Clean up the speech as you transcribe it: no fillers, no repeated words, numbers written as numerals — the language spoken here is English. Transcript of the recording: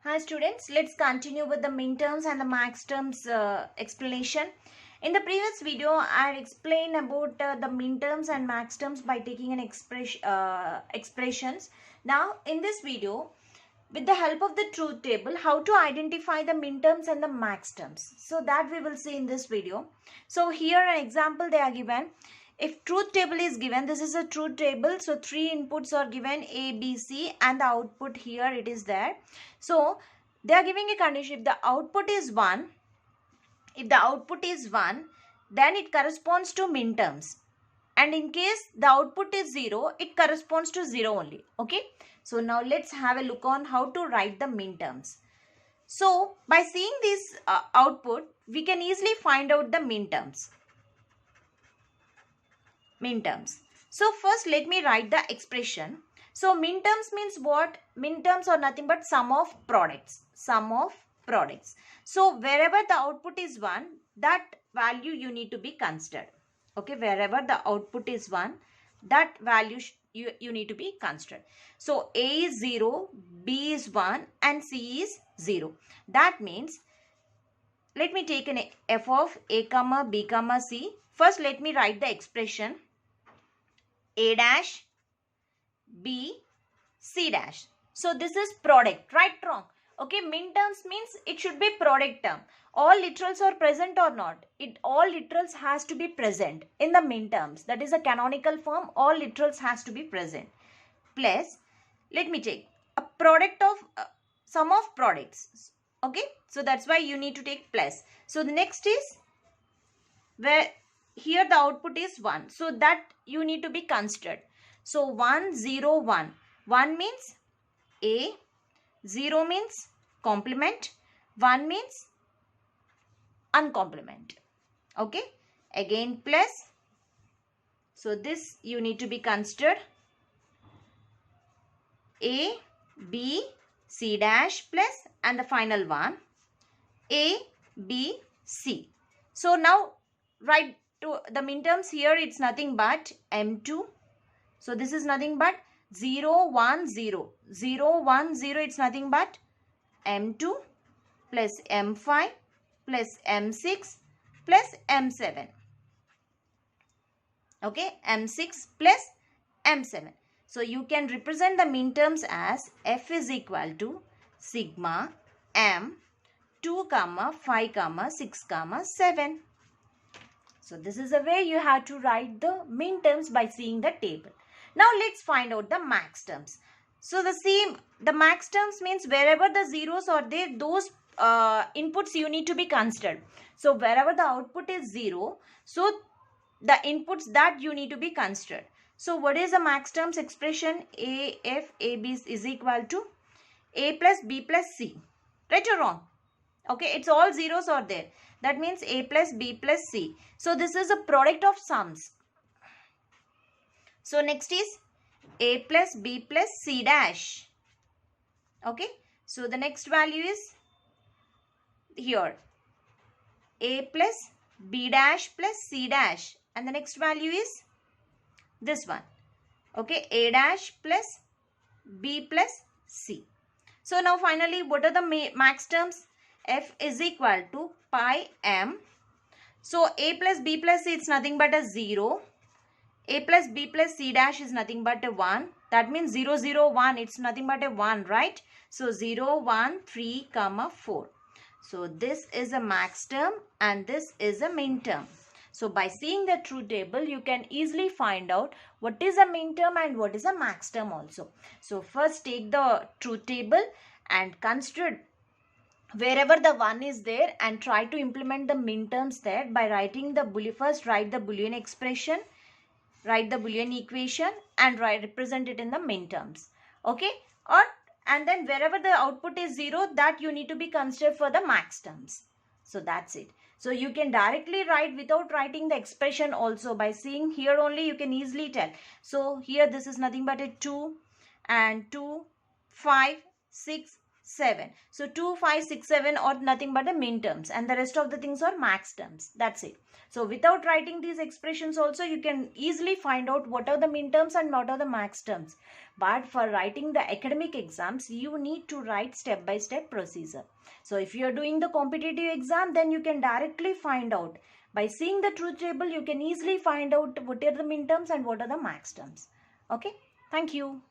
Hi students, let's continue with the minterms and the max terms explanation. In the previous video, I explained about the minterms and max terms by taking an expressions. Now, in this video, with the help of the truth table, how to identify the minterms and the max terms. So that we will see in this video. So here an example they are given. If truth table is given, this is a truth table. So 3 inputs are given A, B, C and the output here it is there. So they are giving a condition. If the output is 1, then it corresponds to minterms. And in case the output is 0, it corresponds to 0 only. Okay. So now let's have a look on how to write the minterms. So by seeing this output, we can easily find out the minterms. So first let me write the expression. So minterms means what? Minterms are nothing but sum of products. So wherever the output is 1, that value you need to be considered. Okay, wherever the output is 1, that value you need to be considered. So A is 0, B is 1 and C is 0. That means, let me take an f of A comma B comma C. First let me write the expression A dash B C dash. So this is product, right? Wrong. Okay, minterms means it should be product term. All literals are present or not? All literals has to be present in the minterms. That is a canonical form. All literals has to be present. Plus, let me take a product of sum of products. Okay, so that's why you need to take plus. So the next is where here the output is 1. So that you need to be considered. So 1, 0, 1. 1 means A, 0 means complement, 1 means uncomplement. Okay, again plus. So this you need to be considered. A, B, C dash plus and the final one A, B, C. So now write to the minterms here, it's nothing but M2. So this is nothing but 0, 1, 0. 0, 1, 0, it's nothing but M2 plus M5 plus M6 plus M7. Okay, M6 plus M7. So you can represent the minterms as F is equal to sigma M 2, 5, 6, 7. So this is the way you have to write the minterms by seeing the table. Now let's find out the max terms. So the max terms means wherever the zeros are there, those inputs you need to be considered. So wherever the output is 0, so the inputs that you need to be considered. So what is the max terms expression? A, F, A, B is equal to A plus B plus C. Right or wrong? Okay, it's all zeros are there. That means A plus B plus C. So this is a product of sums. So next is A plus B plus C dash. Okay. So the next value is here. A plus B dash plus C dash. And the next value is this one. Okay. A dash plus B plus C. So now finally what are the max terms? F is equal to pi M. So A plus B plus C it's nothing but a 0. A plus B plus C dash is nothing but a 1. That means 0, 0, 1. It's nothing but a 1, right? So 0, 1, 3, 4. So this is a max term and this is a min term. So by seeing the truth table, you can easily find out what is a min term and what is a max term also. So first take the truth table and consider wherever the 1 is there and try to implement the min terms there by writing the Boolean. First write the Boolean expression. Write the Boolean equation and represent it in the min terms. Okay. And then wherever the output is 0, that you need to be considered for the max terms. So that's it. So you can directly write without writing the expression also. By seeing here only you can easily tell. So here this is nothing but a 2 and 2, 5, 6, 7. So 2, 5, 6, 7 are nothing but the min terms, and the rest of the things are max terms. That's it. So without writing these expressions also, you can easily find out what are the min terms and what are the max terms. But for writing the academic exams, you need to write step-by-step procedure. So if you are doing the competitive exam, then you can directly find out. By seeing the truth table, you can easily find out what are the min terms and what are the max terms. Okay. Thank you.